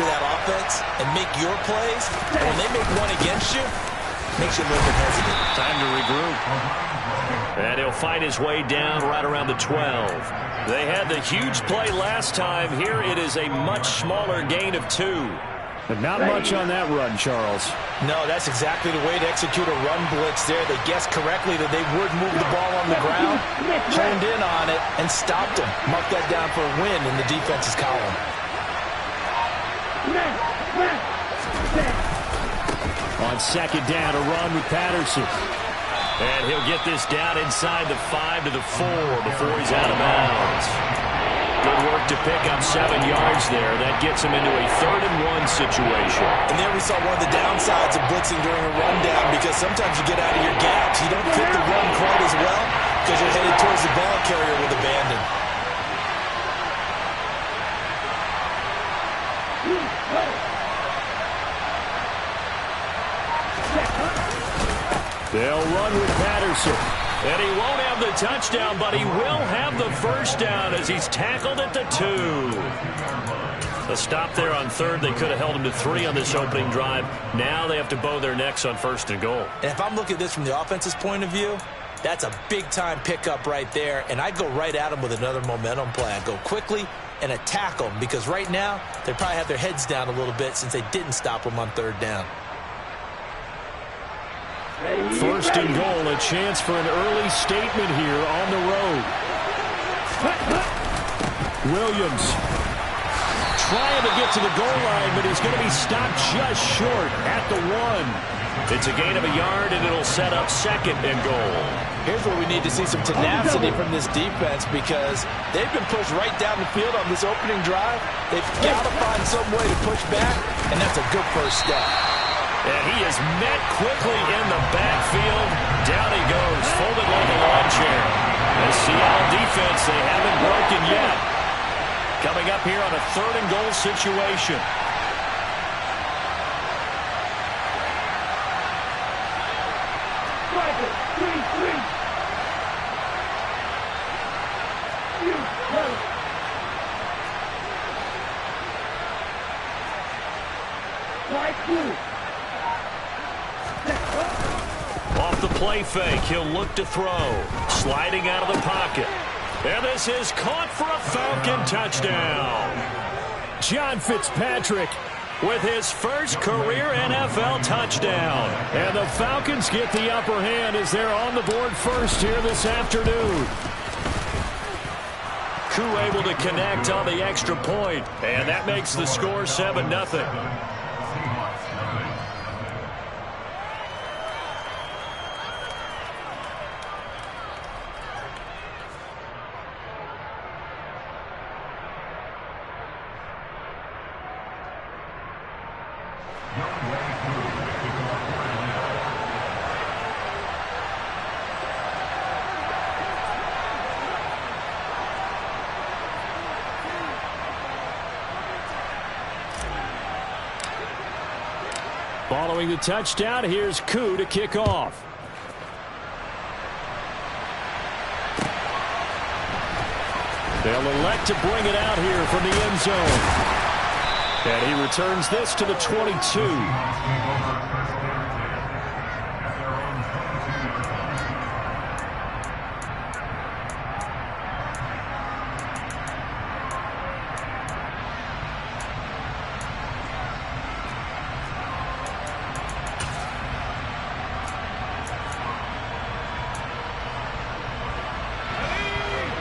to that offense and make your plays, and when they make one against you, it makes you a little bit hesitant. Time to regroup. And he'll fight his way down right around the 12. They had the huge play last time. Here it is a much smaller gain of 2. But not much on that run, Charles. No, that's exactly the way to execute a run blitz there. They guessed correctly that they would move the ball on the ground, honed in on it, and stopped them. Mark that down for a win in the defense's column. On second down, a run with Patterson. And he'll get this down inside the 5 to the 4 before he's out of bounds. Good work to pick up 7 yards there. That gets him into a 3rd and 1 situation. And there we saw one of the downsides of blitzing during a rundown, because sometimes you get out of your gaps. You don't fit the run quite as well because you're headed towards the ball carrier with abandon. They'll run with Patterson. And he won't have the touchdown, but he will have the first down as he's tackled at the 2. A stop there on 3rd. They could have held him to 3 on this opening drive. Now they have to bow their necks on 1st and goal. And if I'm looking at this from the offense's point of view, that's a big-time pickup right there. And I'd go right at him with another momentum play. I'd go quickly and attack them, because right now they probably have their heads down a little bit since they didn't stop him on 3rd down. 1st and goal, a chance for an early statement here on the road. Williams trying to get to the goal line, but he's going to be stopped just short at the 1. It's a gain of a yard, and it'll set up 2nd and goal. Here's where we need to see some tenacity from this defense, because they've been pushed right down the field on this opening drive. They've got to find some way to push back, and that's a good first step. And he is met quickly in the backfield. Down he goes, folded like a lawn chair. The Seattle defense, they haven't broken yet. Coming up here on a 3rd and goal situation. Off the play fake, he'll look to throw. Sliding out of the pocket. And this is caught for a Falcon touchdown. John Fitzpatrick with his first career NFL touchdown. And the Falcons get the upper hand as they're on the board first here this afternoon. Koo able to connect on the extra point. And that makes the score 7-0. Following the touchdown, here's Koo to kick off. They'll elect to bring it out here from the end zone. And he returns this to the 22.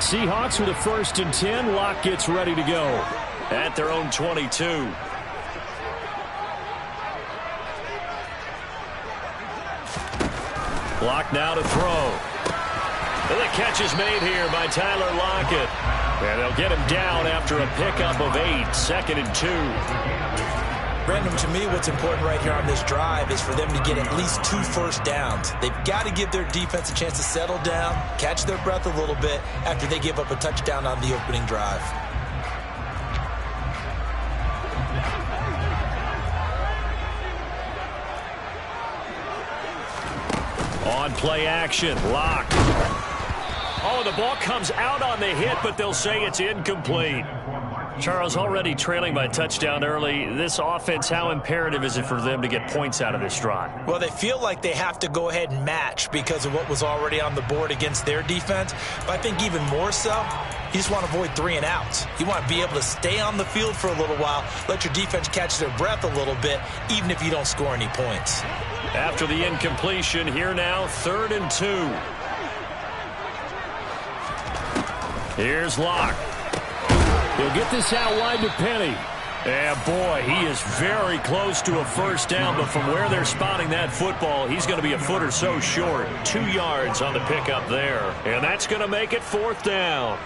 Seahawks with a 1st and 10. Locke gets ready to go. At their own 22. Locke now to throw. And the catch is made here by Tyler Lockett. And they'll get him down after a pickup of 8. 2nd and 2. Brandon, to me, what's important right here on this drive is for them to get at least 2 first downs. They've got to give their defense a chance to settle down, catch their breath a little bit after they give up a touchdown on the opening drive. On play action, Locke. Oh, the ball comes out on the hit, but they'll say it's incomplete. Charles, already trailing by touchdown early. This offense, how imperative is it for them to get points out of this drive? Well, they feel like they have to go ahead and match because of what was already on the board against their defense. But I think even more so, you just want to avoid 3 and outs. You want to be able to stay on the field for a little while, let your defense catch their breath a little bit, even if you don't score any points. After the incompletion, here now, 3rd and 2. Here's Locke. He'll get this out wide to Penny. And boy, he is very close to a first down, but from where they're spotting that football, he's going to be a foot or so short. 2 yards on the pickup there. And that's going to make it 4th down.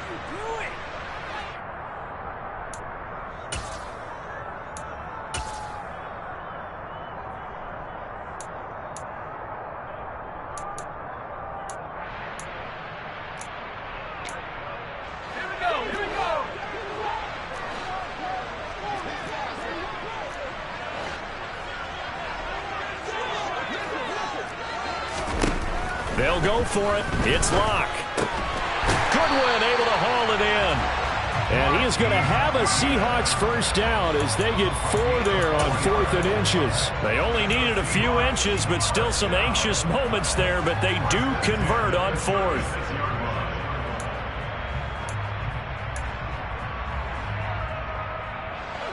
They'll go for it. It's Locke. Goodwin able to haul it in. And he is going to have a Seahawks first down as they get 4 there on 4th and inches. They only needed a few inches, but still some anxious moments there, but they do convert on 4th.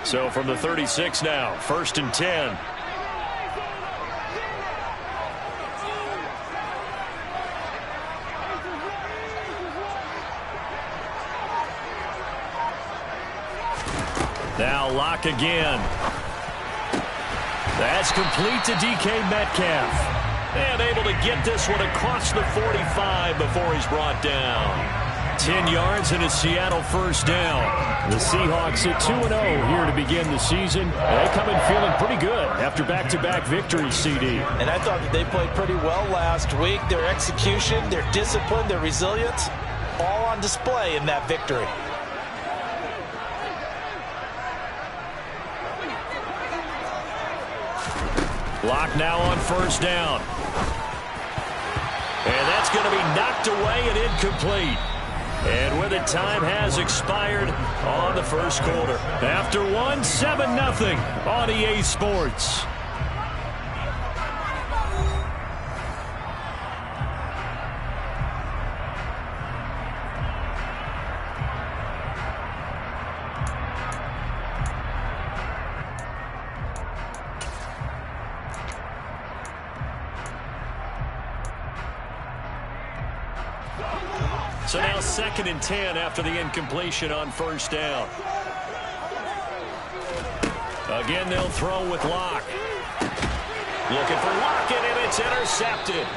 So from the 36 now, 1st and 10. Now Locke again. That's complete to DK Metcalf. And able to get this one across the 45 before he's brought down. 10 yards and a Seattle first down. The Seahawks at 2-0 here to begin the season. They come in feeling pretty good after back-to-back victories, CD. And I thought that they played pretty well last week. Their execution, their discipline, their resilience, all on display in that victory. Locke now on first down. And that's going to be knocked away and incomplete. And with it, time has expired on the first quarter. After one, 7-0 on EA Sports. So now 2nd and 10 after the incompletion on first down. Again, they'll throw with Locke. Looking for Lockett, and it's intercepted.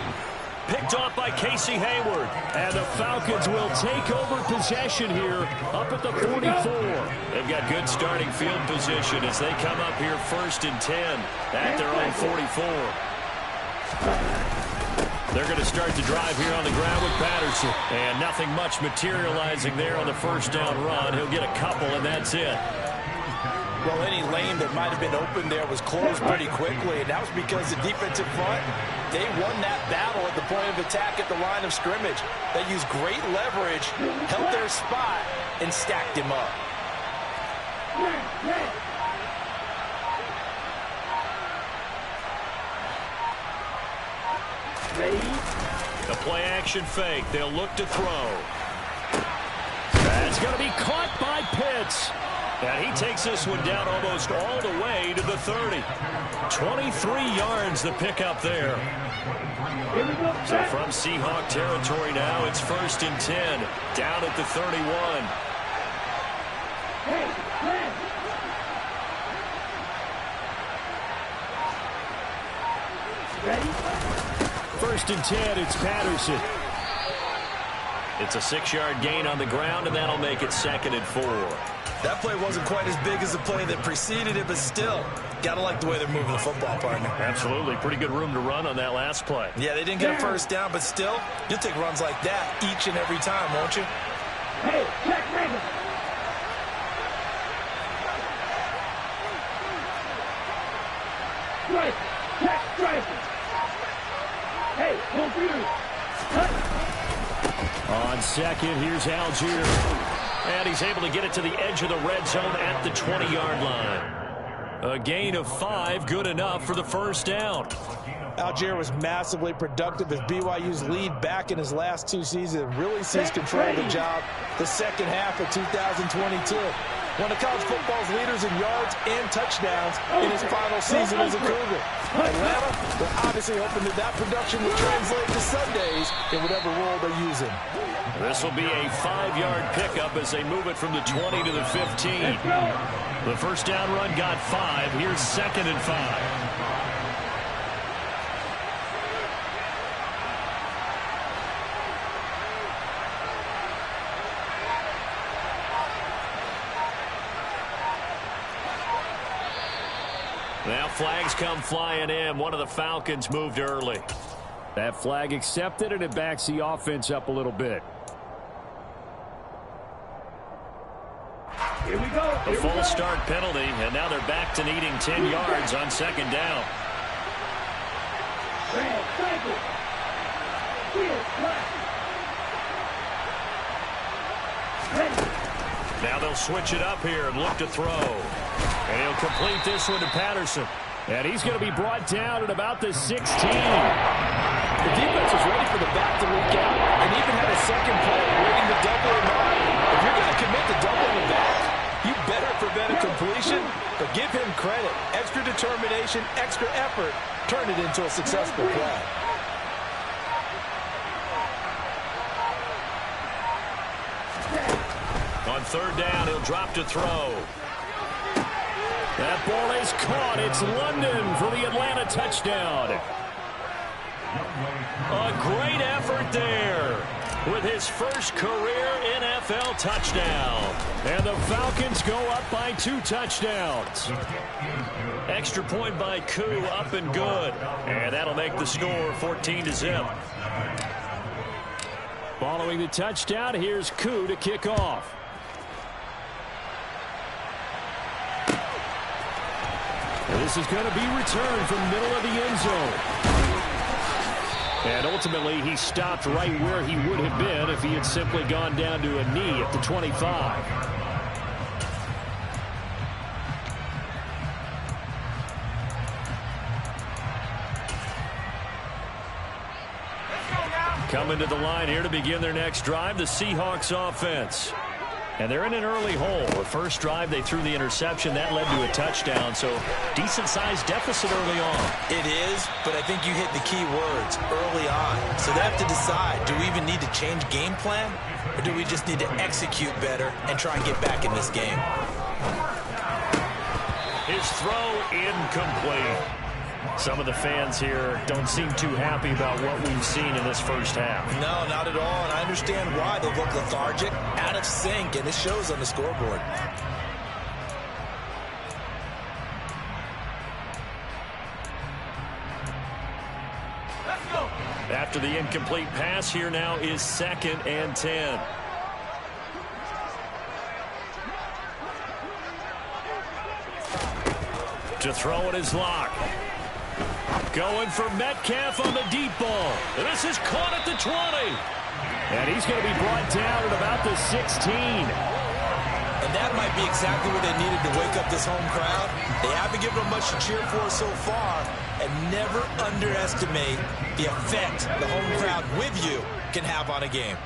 Picked off by Casey Hayward. And the Falcons will take over possession here up at the 44. They've got good starting field position as they come up here 1st and 10 at their own 44. They're going to start the drive here on the ground with Patterson. And nothing much materializing there on the first down run. He'll get a couple, and that's it. Well, any lane that might have been open there was closed pretty quickly, and that was because the defensive front, they won that battle at the point of attack at the line of scrimmage. They used great leverage, held their spot, and stacked him up. The play-action fake. They'll look to throw. That's going to be caught by Pitts. And he takes this one down almost all the way to the 30. 23 yards the pickup there. So from Seahawk territory now, it's 1st and 10. Down at the 31. Ready? 1st and 10, it's Patterson. It's a 6-yard gain on the ground, and that'll make it 2nd and 4. That play wasn't quite as big as the play that preceded it, but still, got to like the way they're moving the football, partner. Absolutely. Pretty good room to run on that last play. Yeah, they didn't get a first down, but still, you'll take runs like that each and every time, won't you? Hey, check Reagan. Strike. Check strike. Hey, confused. Cut. On second, here's Algier. And he's able to get it to the edge of the red zone at the 20-yard line. A gain of 5, good enough for the first down. Algier was massively productive as BYU's lead back in his last 2 seasons and really sees control of the job the second half of 2022. One of college football's leaders in yards and touchdowns in his final season as a Cougar. Atlanta, they're obviously hoping that production will translate to Sundays in whatever role they're using. This will be a 5-yard pickup as they move it from the 20 to the 15. The first down run got 5. Here's 2nd and 5. Now flags come flying in. One of the Falcons moved early. That flag accepted, and it backs the offense up a little bit. Here we go. A full start penalty, and now they're back to needing 10 yards on 2nd down. Now they'll switch it up here and look to throw. And he'll complete this one to Patterson. And he's going to be brought down at about the 16. The defense was ready for the back to leak out and even had a second play waiting to double him out. If you're going to commit to doubling him back, you better prevent a completion, but give him credit. Extra determination, extra effort, turn it into a successful play. On 3rd down, he'll drop to throw. That ball is caught. It's London for the Atlanta touchdown. A great effort there with his first career NFL touchdown. And the Falcons go up by 2 touchdowns. Extra point by Koo, up and good. And that'll make the score 14-0. Following the touchdown, here's Koo to kick off. This is going to be returned from middle of the end zone. And ultimately, he stopped right where he would have been if he had simply gone down to a knee at the 25. Coming to the line here to begin their next drive, the Seahawks offense. And they're in an early hole. The first drive, they threw the interception. That led to a touchdown, so decent-sized deficit early on. It is, but I think you hit the key words, early on. So they have to decide, do we even need to change game plan, or do we just need to execute better and try and get back in this game? His throw incomplete. Some of the fans here don't seem too happy about what we've seen in this first half. No, not at all, and I understand why. They look lethargic, out of sync, and it shows on the scoreboard. Let's go. After the incomplete pass, here now is 2nd and 10. To throw it is Locke. Going for Metcalf on the deep ball. And this is caught at the 20. And he's going to be brought down at about the 16. And that might be exactly what they needed to wake up this home crowd. They haven't given them much to cheer for so far. And never underestimate the effect the home crowd with you can have on a game.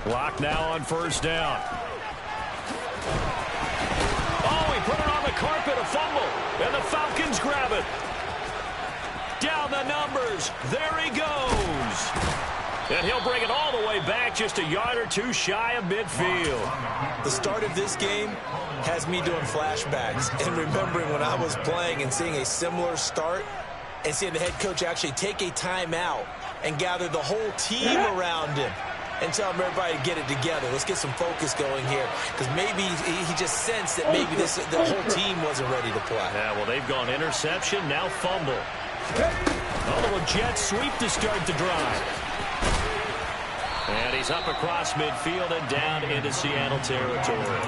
Block now on 1st down. Oh, he put it on the carpet, a fumble, and the Falcons grab it. Down the numbers, there he goes. And he'll bring it all the way back, just a yard or two shy of midfield. The start of this game has me doing flashbacks and remembering when I was playing and seeing a similar start and seeing the head coach actually take a timeout and gather the whole team around him. and tell everybody to get it together. Let's get some focus going here, because maybe he just sensed that maybe the whole team wasn't ready to play. Yeah, well, they've gone interception, now fumble. A little jet sweep to start the drive. And he's up across midfield and down into Seattle territory.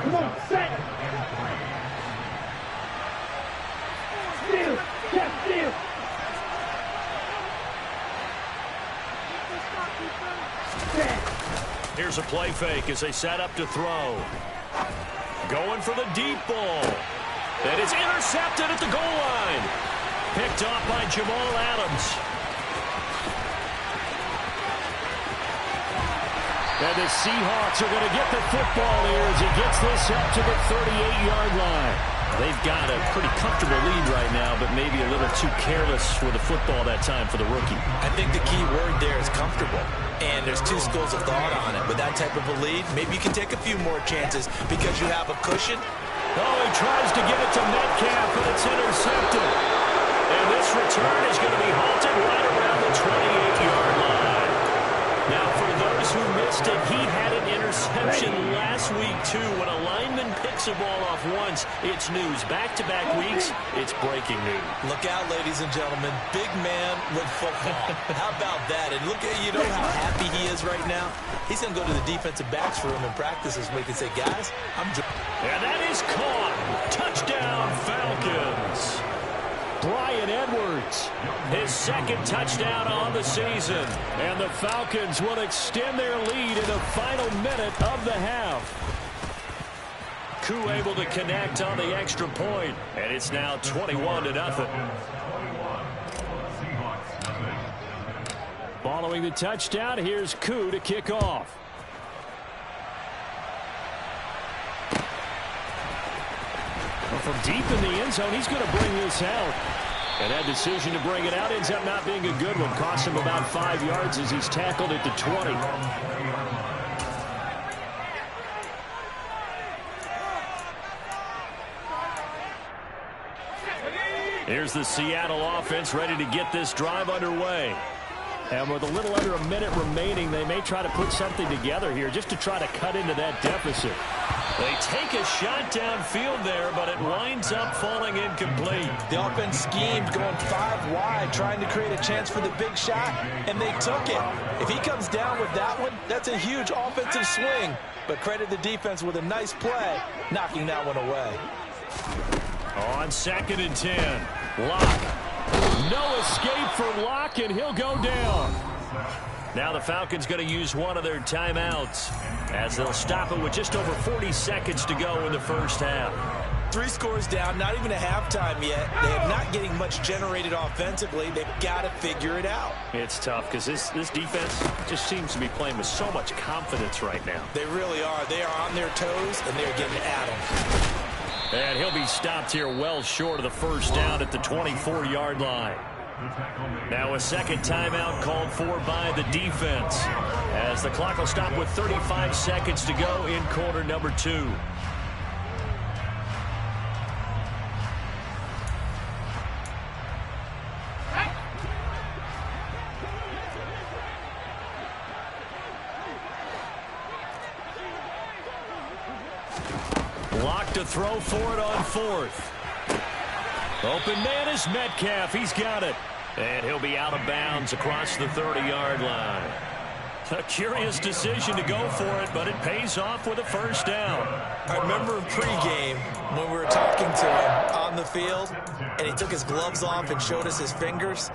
Come on, set. Steal. Jeff, steal. Here's a play fake as they set up to throw. Going for the deep ball. That is intercepted at the goal line. Picked off by Jamal Adams. And the Seahawks are going to get the football here as he gets this up to the 38-yard line. They've got a pretty comfortable lead right now, but maybe a little too careless with the football that time for the rookie. I think the key word there is comfortable. And there's two schools of thought on it. With that type of a lead, maybe you can take a few more chances because you have a cushion. Oh, he tries to get it to Metcalf, but it's intercepted. And this return is going to be halted right around the 28-yard line. Now, for those who missed it, he had an interception last week, too. When a lineman picks a ball off once, it's news. Back-to-back weeks, it's breaking news. Look out, ladies and gentlemen. Big man with football. How about that? And look at, you know how happy he is right now? He's going to go to the defensive backs room and practice this week and say, guys, And that is caught. Touchdown, Falcons. Bryan Edwards, His second touchdown on the season. and the Falcons will extend their lead in the final minute of the half. Koo able to connect on the extra point, and it's now 21-0. Following the touchdown, here's Koo to kick off. Well, from deep in the end zone, he's going to bring this out. And that decision to bring it out ends up not being a good one. Cost him about 5 yards as he's tackled at the 20. Here's the Seattle offense ready to get this drive underway. And with a little under a minute remaining, they may try to put something together here just to try to cut into that deficit. They take a shot downfield there, but it winds up falling incomplete. The offense schemed going 5 wide, trying to create a chance for the big shot, and they took it. If he comes down with that one, that's a huge offensive swing. But credit the defense with a nice play, knocking that one away. On 2nd and 10, Locke. No escape for Locke, and he'll go down. Now the Falcons going to use one of their timeouts as they'll stop it with just over 40 seconds to go in the first half. 3 scores down, not even a halftime yet. They are not getting much generated offensively. They've got to figure it out. It's tough because this defense just seems to be playing with so much confidence right now. They really are. They are on their toes, and they're getting at them. And he'll be stopped here well short of the first down at the 24-yard line. Now a second timeout called for by the defense as the clock will stop with 35 seconds to go in quarter number 2. Locked to throw for it on 4th. Open man is Metcalf. He's got it. And he'll be out of bounds across the 30-yard line. A curious decision to go for it, but it pays off with a first down. I remember in pregame when we were talking to him on the field, and he took his gloves off and showed us his fingers.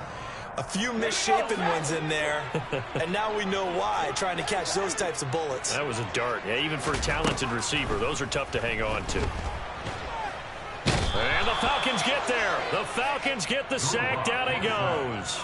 A few misshapen ones in there, and now we know why, trying to catch those types of bullets. That was a dart. Yeah, even for a talented receiver, those are tough to hang on to. And the Falcons get there. The Falcons get the sack. Down he goes.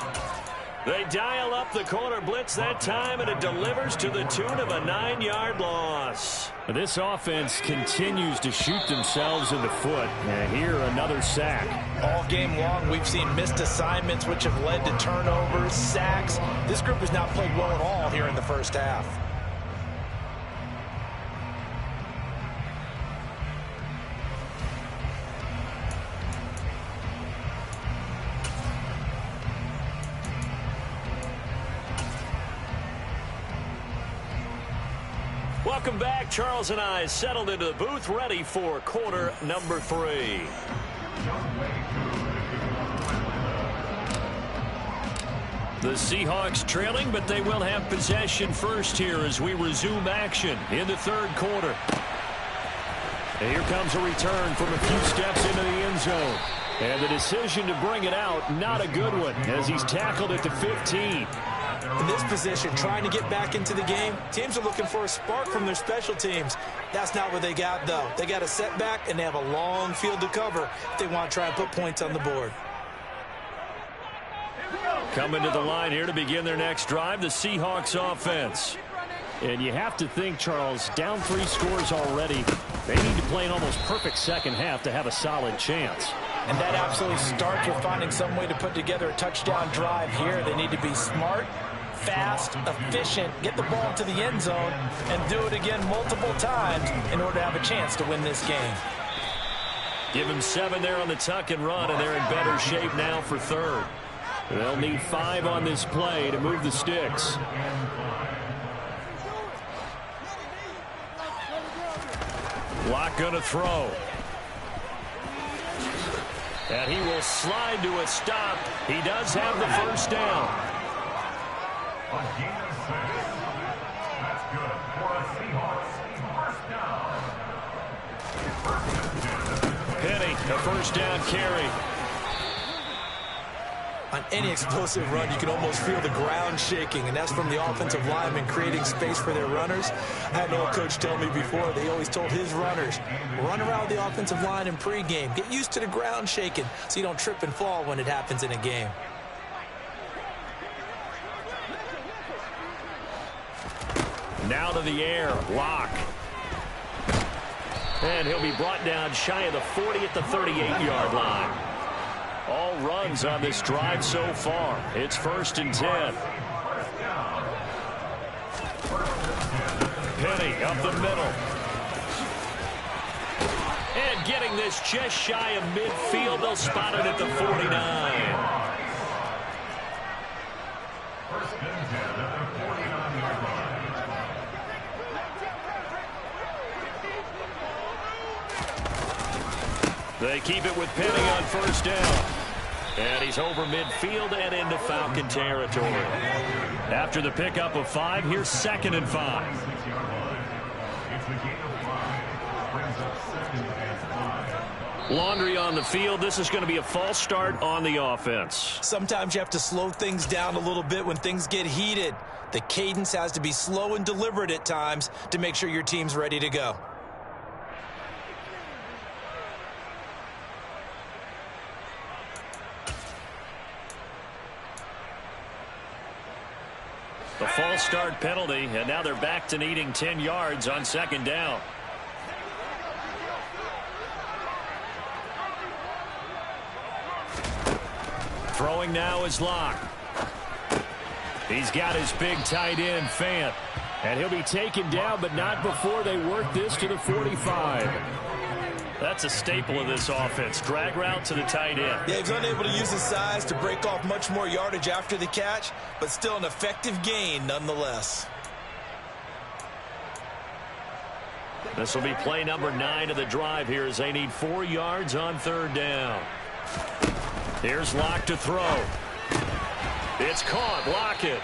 They dial up the corner blitz that time, and it delivers to the tune of a 9-yard loss. This offense continues to shoot themselves in the foot. And here, another sack. All game long, we've seen missed assignments, which have led to turnovers, sacks. This group has not played well at all here in the first half. Welcome back. Charles and I settled into the booth, ready for quarter number 3. The Seahawks trailing, but they will have possession first here as we resume action in the third quarter. And here comes a return from a few steps into the end zone. And the decision to bring it out, not a good one, as he's tackled at the 15. In this position, trying to get back into the game, teams are looking for a spark from their special teams. That's not what they got, though. They got a setback, and they have a long field to cover if they want to try and put points on the board. Coming to the line here to begin their next drive, the Seahawks offense. And you have to think, Charles, down 3 scores already. They need to play an almost perfect second half to have a solid chance. And that absolutely starts with finding some way to put together a touchdown drive here. They need to be smart, fast, efficient, get the ball to the end zone, and do it again multiple times in order to have a chance to win this game. Give him 7 there on the tuck and run, and they're in better shape now for third. They'll need 5 on this play to move the sticks. Lock going to throw. And he will slide to a stop. He does have the first down. Penny, a first down carry. On any explosive run, you can almost feel the ground shaking, and that's from the offensive linemen creating space for their runners. I had an old coach tell me before, they always told his runners, run around the offensive line in pregame. Get used to the ground shaking so you don't trip and fall when it happens in a game. Now to the air, Lock. And he'll be brought down shy of the 40 at the 38-yard line. All runs on this drive so far. It's 1st and 10. Penny up the middle. And getting this just shy of midfield. They'll spot it at the 49. They keep it with Penny on first down. And he's over midfield and into Falcon territory. After the pickup of 5, here's 2nd and 5. Laundry on the field. This is going to be a false start on the offense. Sometimes you have to slow things down a little bit when things get heated. The cadence has to be slow and deliberate at times to make sure your team's ready to go. The false start penalty, and now they're back to needing 10 yards on 2nd down. Throwing now is Lock. He's got his big tight end, Fant. And he'll be taken down, but not before they work this to the 45. That's a staple of this offense. Drag route to the tight end. Yeah, he's unable to use his size to break off much more yardage after the catch, but still an effective gain nonetheless. This will be play number 9 of the drive here as they need 4 yards on 3rd down. Here's Lock to throw. It's caught. Lockett.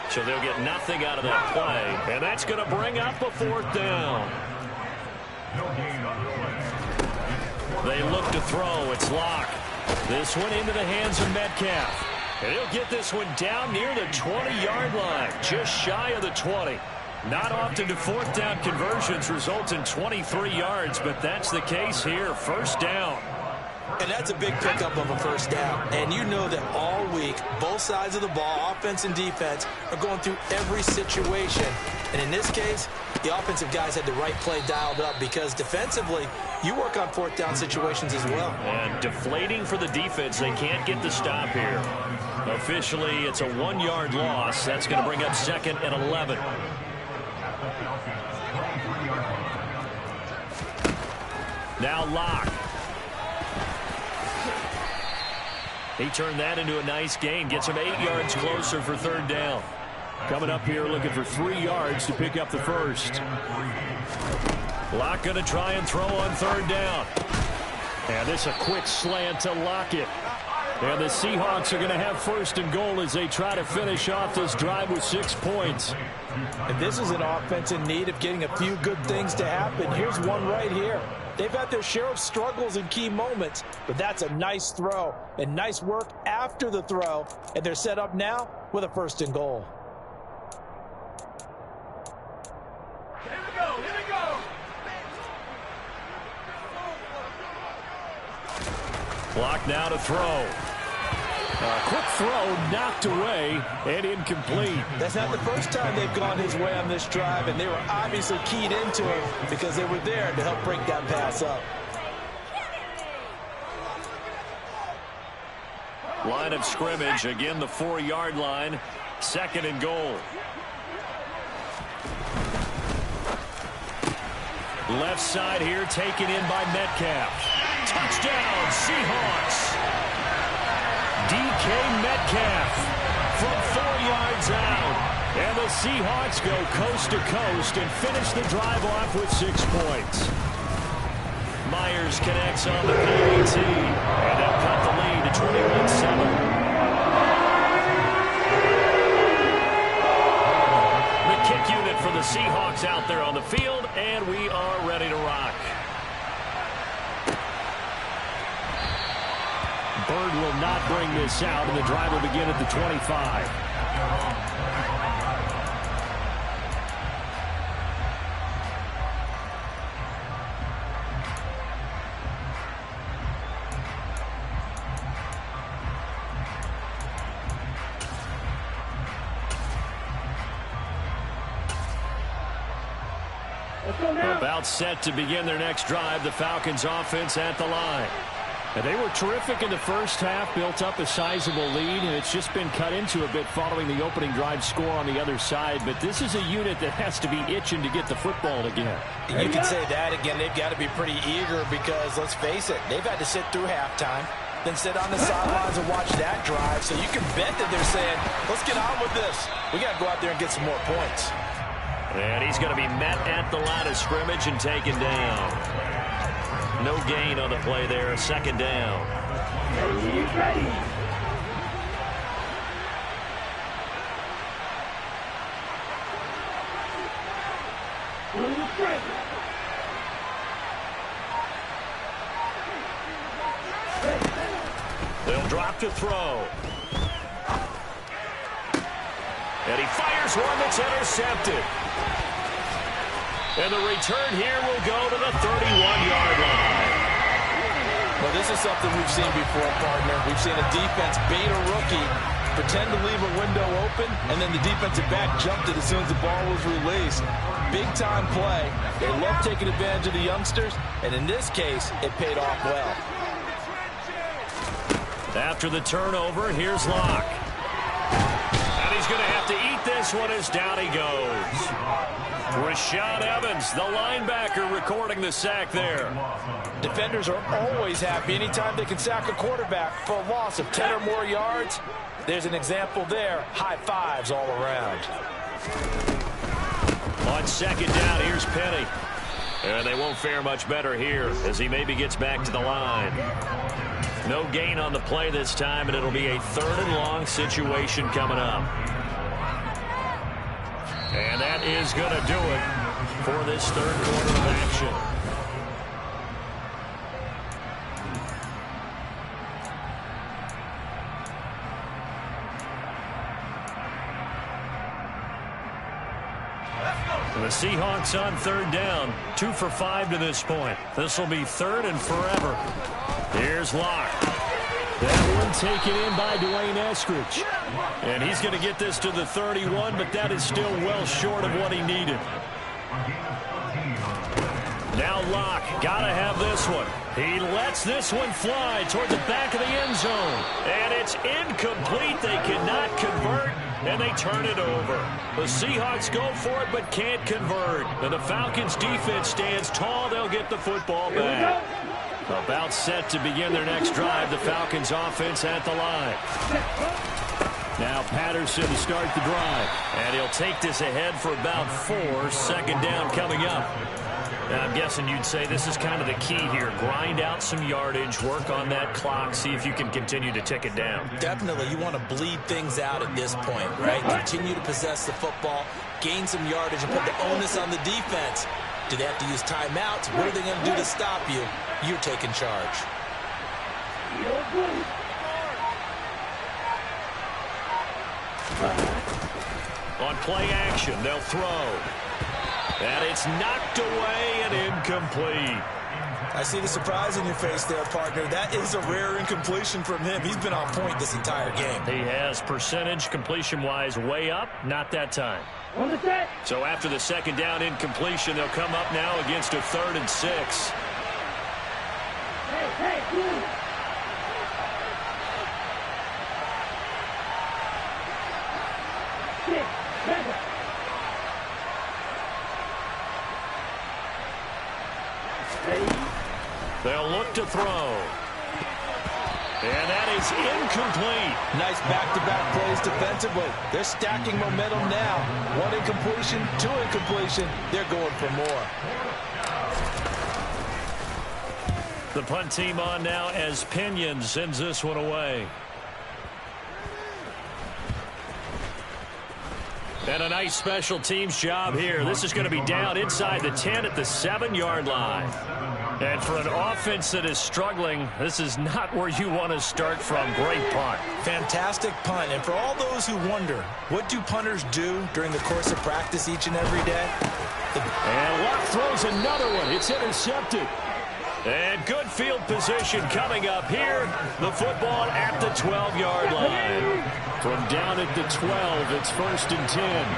So they'll get nothing out of that play. And that's going to bring up a 4th down. They look to throw. It's Lock. This one into the hands of Metcalf. And he'll get this one down near the 20-yard line. Just shy of the 20. Not often do 4th down conversions result in 23 yards, but that's the case here. 1st down. And that's a big pickup of a 1st down. And you know that all week, both sides of the ball, offense and defense, are going through every situation. And in this case, the offensive guys had the right play dialed up because defensively, you work on 4th down situations as well. And deflating for the defense. They can't get the stop here. Officially, it's a 1-yard loss. That's going to bring up 2nd and 11. Now Lock. He turned that into a nice gain. Gets him 8 yards closer for 3rd down. Coming up here looking for 3 yards to pick up the first. Locke going to try and throw on third down. And this a quick slant to Lockett. And the Seahawks are going to have first and goal as they try to finish off this drive with 6 points. And this is an offense in need of getting a few good things to happen. Here's one right here. They've had their share of struggles in key moments, but that's a nice throw and nice work after the throw. And they're set up now with a first and goal. Here we go, here we go. Clock now to throw. A quick throw knocked away and incomplete. That's not the first time they've gone his way on this drive, and they were obviously keyed into it because they were there to help break that pass up. Line of scrimmage, again the 4-yard line, second and goal. Left side here taken in by Metcalf. Touchdown, Seahawks. DK Metcalf from 4 yards out. And the Seahawks go coast to coast and finish the drive off with 6 points. Myers connects on the PAT. And they'll cut the lead to 21-7. The kick unit for the Seahawks out there on the field, and we are ready to rock. Bird will not bring this out, and the drive will begin at the 25. About set to begin their next drive, the Falcons offense at the line. And they were terrific in the first half, built up a sizable lead, and it's just been cut into a bit following the opening drive score on the other side. But this is a unit that has to be itching to get the football again. You can say that again. They've got to be pretty eager because, let's face it, they've had to sit through halftime, then sit on the sidelines and watch that drive. So you can bet that they're saying, let's get on with this. We got to go out there and get some more points. And he's going to be met at the line of scrimmage and taken down. No gain on the play there, second down. Ready. They'll drop to throw. And he fires one that's intercepted. And the return here will go to the 31-yard line. Well, this is something we've seen before, partner. We've seen a defense bait a rookie, pretend to leave a window open, and then the defensive back jumped it as soon as the ball was released. Big-time play. They love taking advantage of the youngsters, and in this case, it paid off well. After the turnover, here's Locke. And he's going to have to eat this one as down he goes. Rashaan Evans, the linebacker, recording the sack there. Defenders are always happy anytime they can sack a quarterback for a loss of 10 or more yards. There's an example there. High fives all around. On second down, here's Penny. And they won't fare much better here as he maybe gets back to the line. No gain on the play this time, and it'll be a third and long situation coming up. And that is going to do it for this third quarter of action. The Seahawks on third down, 2 for 5 to this point. This will be third and forever. Here's Locke. That one taken in by Dwayne Eskridge. And he's going to get this to the 31, but that is still well short of what he needed. Now Locke, got to have this one. He lets this one fly toward the back of the end zone. And it's incomplete. They cannot convert, and they turn it over. The Seahawks go for it, but can't convert. And the Falcons defense stands tall. They'll get the football back. About set to begin their next drive, the Falcons offense at the line. Now Patterson to start the drive. And he'll take this ahead for about 4. Second down coming up. Now, I'm guessing you'd say this is kind of the key here. Grind out some yardage, work on that clock, see if you can continue to tick it down. Definitely, you want to bleed things out at this point, right? Continue to possess the football, gain some yardage, and put the onus on the defense. Do they have to use timeouts? What are they going to do to stop you? You're taking charge. On play action, they'll throw. And it's knocked away and incomplete. I see the surprise in your face there, partner. That is a rare incompletion from him. He's been on point this entire game. He has percentage completion-wise way up, not that time. So after the second down incompletion, they'll come up now against a 3rd and 6. They'll look to throw. And that is incomplete. Nice back-to-back plays defensively. They're stacking momentum now. 1 incompletion, 2 incompletion. They're going for more. The punt team on now as Pinion sends this one away. And a nice special teams job here. This is going to be down inside the 10 at the 7-yard line. And for an offense that is struggling, this is not where you want to start from. Great punt. Fantastic punt. And for all those who wonder, what do punters do during the course of practice each and every day? And Luck throws another one. It's intercepted. And good field position coming up here. The football at the 12-yard line. From down at the 12, it's 1st and 10.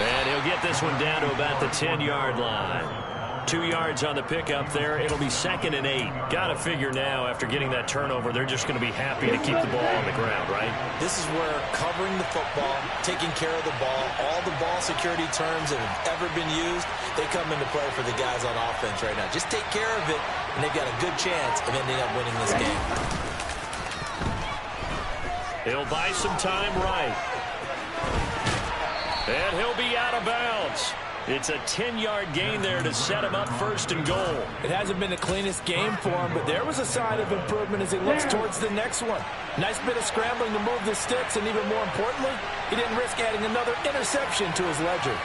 And he'll get this one down to about the 10-yard line. 2 yards on the pickup there. It'll be 2nd and 8. Got to figure now, after getting that turnover, they're just going to be happy to keep the ball on the ground, right? This is where covering the football, taking care of the ball, all the ball security terms that have ever been used, they come into play for the guys on offense right now. Just take care of it, and they've got a good chance of ending up winning this game. He'll buy some time right. And he'll be out of bounds. It's a 10-yard gain there to set him up 1st and goal. It hasn't been the cleanest game for him, but there was a sign of improvement as he looks towards the next one. Nice bit of scrambling to move the sticks, and even more importantly, he didn't risk adding another interception to his ledger.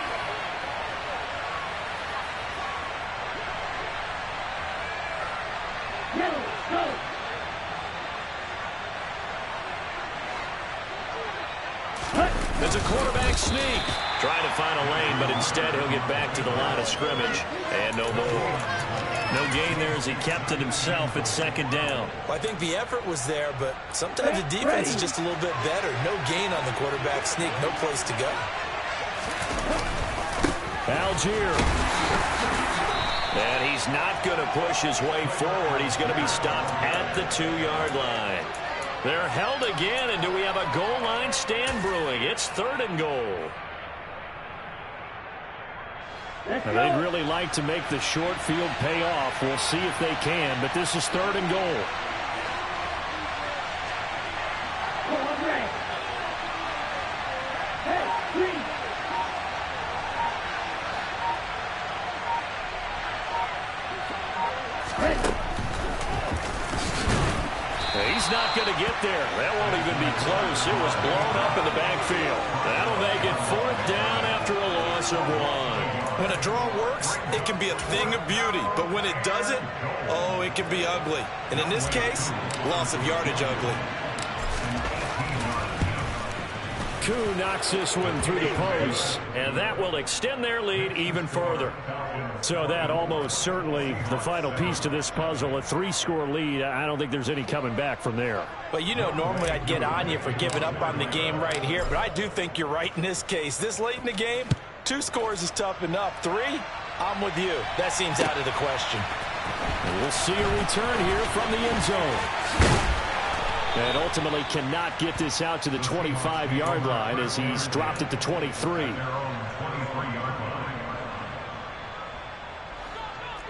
It's a quarterback sneak. Trying to find a lane, but instead he'll get back to the line of scrimmage. And no more. No gain there as he kept it himself at 2nd down. Well, I think the effort was there, but sometimes the defense is just a little bit better. No gain on the quarterback sneak. No place to go. Algier. And he's not going to push his way forward. He's going to be stopped at the 2-yard line. They're held again, and do we have a goal line stand brewing? It's 3rd and goal. They'd really like to make the short field pay off. We'll see if they can, but this is 3rd and goal. He's not going to get there. That won't even be close. It was blown up in the backfield. That'll make it 4th down after a loss of 1. When a draw works, it can be a thing of beauty. But when it doesn't, oh, it can be ugly. And in this case, loss of yardage ugly. Koo knocks this one through the post. And that will extend their lead even further. So that almost certainly the final piece to this puzzle, a 3-score lead. I don't think there's any coming back from there. Well, you know, normally I'd get on you for giving up on the game right here, but I do think you're right in this case. This late in the game, 2 scores is tough enough. 3, I'm with you. That seems out of the question. And we'll see a return here from the end zone. And ultimately cannot get this out to the 25-yard line as he's dropped it to 23.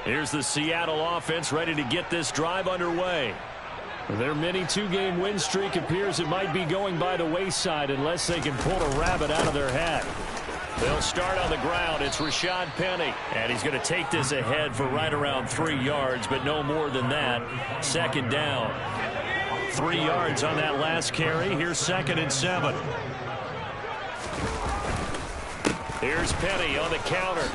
Here's the Seattle offense ready to get this drive underway. Their mini two-game win streak appears it might be going by the wayside unless they can pull a rabbit out of their hat. They'll start on the ground. It's Rashad Penny. And he's going to take this ahead for right around 3 yards, but no more than that. Second down. 3 yards on that last carry. Here's 2nd and 7. Here's Penny on the counter.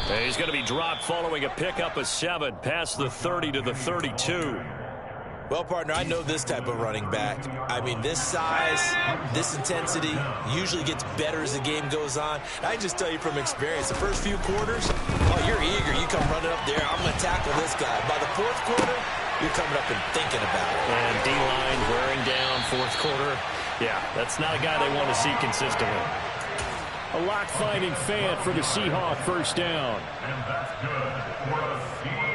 And he's going to be dropped following a pickup of 7 past the 30 to the 32. Well, partner, I know this type of running back. I mean, this size, this intensity usually gets better as the game goes on. I can just tell you from experience, the first few quarters, oh, you're eager. You come running up there, I'm going to tackle this guy. By the 4th quarter, you're coming up and thinking about it. And D-line wearing down 4th quarter. Yeah, that's not a guy they want to see consistently. A lock-finding fan for the Seahawk first down. And that's good for a Seahawk.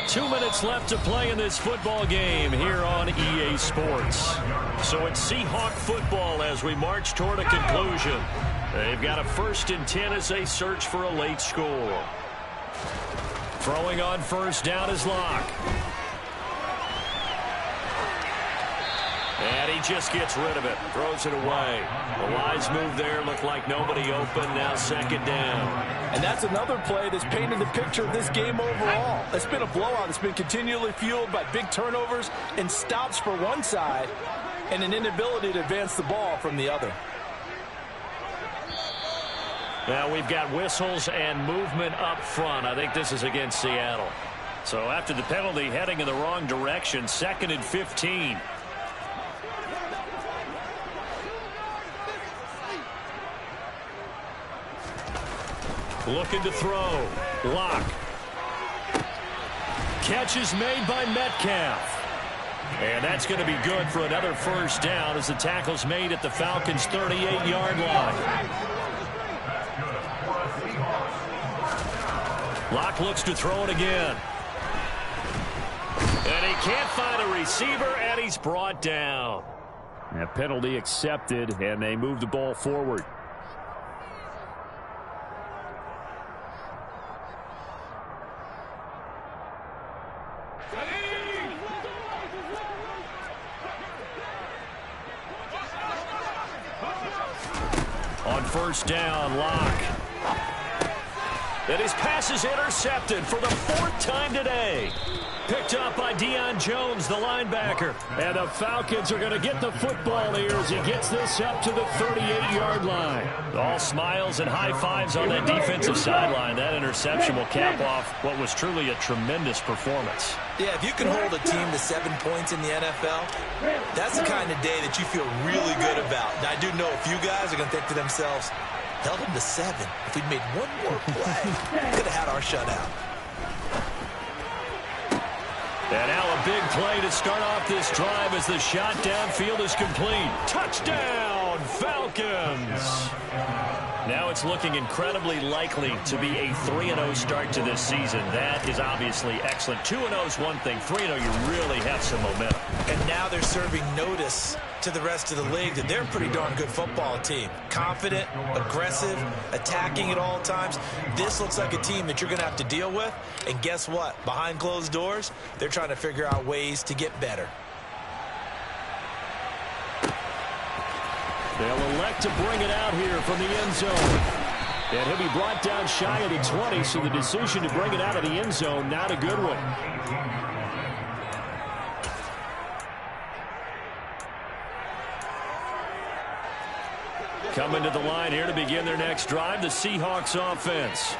2 minutes left to play in this football game here on EA Sports. So it's Seahawk football as we march toward a conclusion. They've got a 1st and 10 as they search for a late score. Throwing on first down is Locke. And he just gets rid of it. Throws it away. The wise move there. Looked like nobody open. Now 2nd down. And that's another play that's painted the picture of this game overall. It's been a blowout. It's been continually fueled by big turnovers and stops for one side and an inability to advance the ball from the other. Now we've got whistles and movement up front. I think this is against Seattle. So after the penalty, heading in the wrong direction, 2nd and 15. Looking to throw. Locke. Catch is made by Metcalf. And that's going to be good for another first down as the tackle's made at the Falcons' 38-yard line. Locke looks to throw it again. And he can't find a receiver, and he's brought down. That penalty accepted, and they move the ball forward. On first down, Locke. And his pass is intercepted for the 4th time today. Picked up by Deion Jones, the linebacker. And the Falcons are going to get the football here as he gets this up to the 38-yard line. All smiles and high fives on that defensive sideline. That interception will cap off what was truly a tremendous performance. Yeah, if you can hold a team to 7 points in the NFL, that's the kind of day that you feel really good about. Now, I do know a few guys are going to think to themselves, held them to 7. If we'd made one more play, could have had our shutout. And now a big play to start off this drive as the shot downfield is complete. Touchdown, Falcons! Now it's looking incredibly likely to be a 3-0 start to this season. That is obviously excellent. 2-0 is one thing. 3-0, you really have some momentum. And now they're serving notice to the rest of the league that they're a pretty darn good football team. Confident, aggressive, attacking at all times. This looks like a team that you're going to have to deal with. And guess what? Behind closed doors, they're trying to figure out ways to get better. They'll elect to bring it out here from the end zone. And he'll be brought down shy of the 20, so the decision to bring it out of the end zone, not a good one. Coming to the line here to begin their next drive, the Seahawks offense.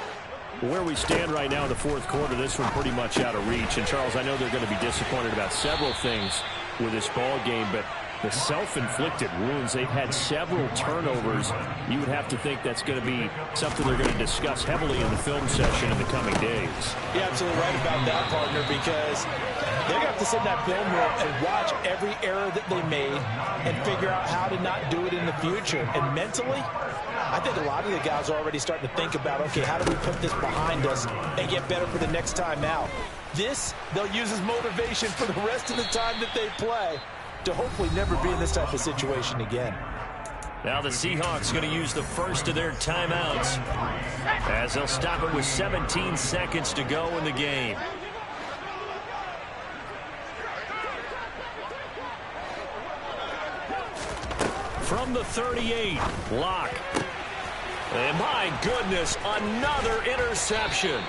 Where we stand right now in the 4th quarter, this one pretty much out of reach. And, Charles, I know they're going to be disappointed about several things with this ball game, but the self-inflicted wounds, they've had several turnovers. You would have to think that's going to be something they're going to discuss heavily in the film session in the coming days. You're absolutely right about that, partner, because they're going to have to sit in that film room and watch every error that they made and figure out how to not do it in the future. And mentally, I think a lot of the guys are already starting to think about, okay, how do we put this behind us and get better for the next time out? This, they'll use as motivation for the rest of the time that they play. to hopefully never be in this type of situation again. Now the Seahawks going to use the first of their timeouts as they'll stop it with 17 seconds to go in the game. From the 38, Locke. And my goodness, another interception.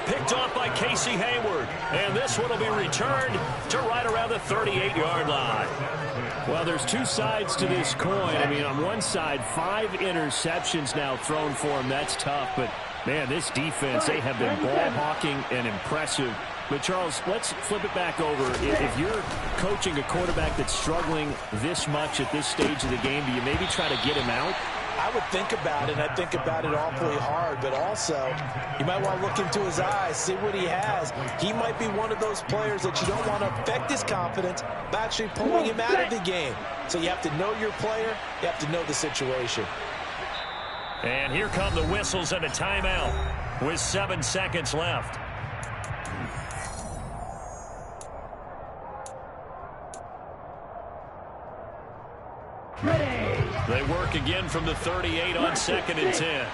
Picked off by Casey Hayward. And this one will be returned to right around the 38-yard line. Well, there's two sides to this coin. I mean, on one side, 5 interceptions now thrown for him. That's tough. But, man, this defense, they have been ball hawking and impressive. But, Charles, let's flip it back over. If you're coaching a quarterback that's struggling this much at this stage of the game, do you maybe try to get him out? I would think about it, and I think about it awfully hard, but also you might want to look into his eyes, see what he has. He might be one of those players that you don't want to affect his confidence by actually pulling him out of the game. So you have to know your player, you have to know the situation. And here come the whistles and a timeout with 7 seconds left. They work again from the 38 on 2nd and 10.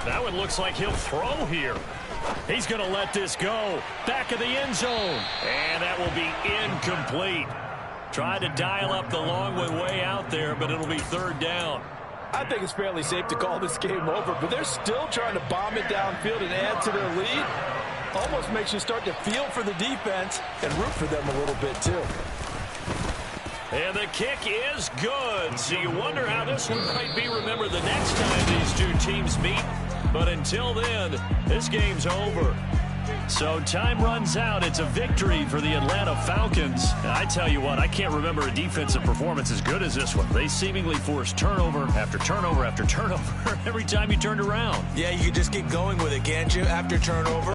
That one looks like he'll throw here. He's going to let this go. Back of the end zone. And that will be incomplete. Tried to dial up the long one way out there, but it'll be 3rd down. I think it's fairly safe to call this game over, but they're still trying to bomb it downfield and add to their lead. Almost makes you start to feel for the defense and root for them a little bit, too. And the kick is good. So you wonder how this one might be remembered the next time these two teams meet. But until then, this game's over. So time runs out. It's a victory for the Atlanta Falcons. And I tell you what, I can't remember a defensive performance as good as this one. They seemingly forced turnover after turnover after turnover every time you turned around. Yeah, you can just keep going with it, can't you, after turnover?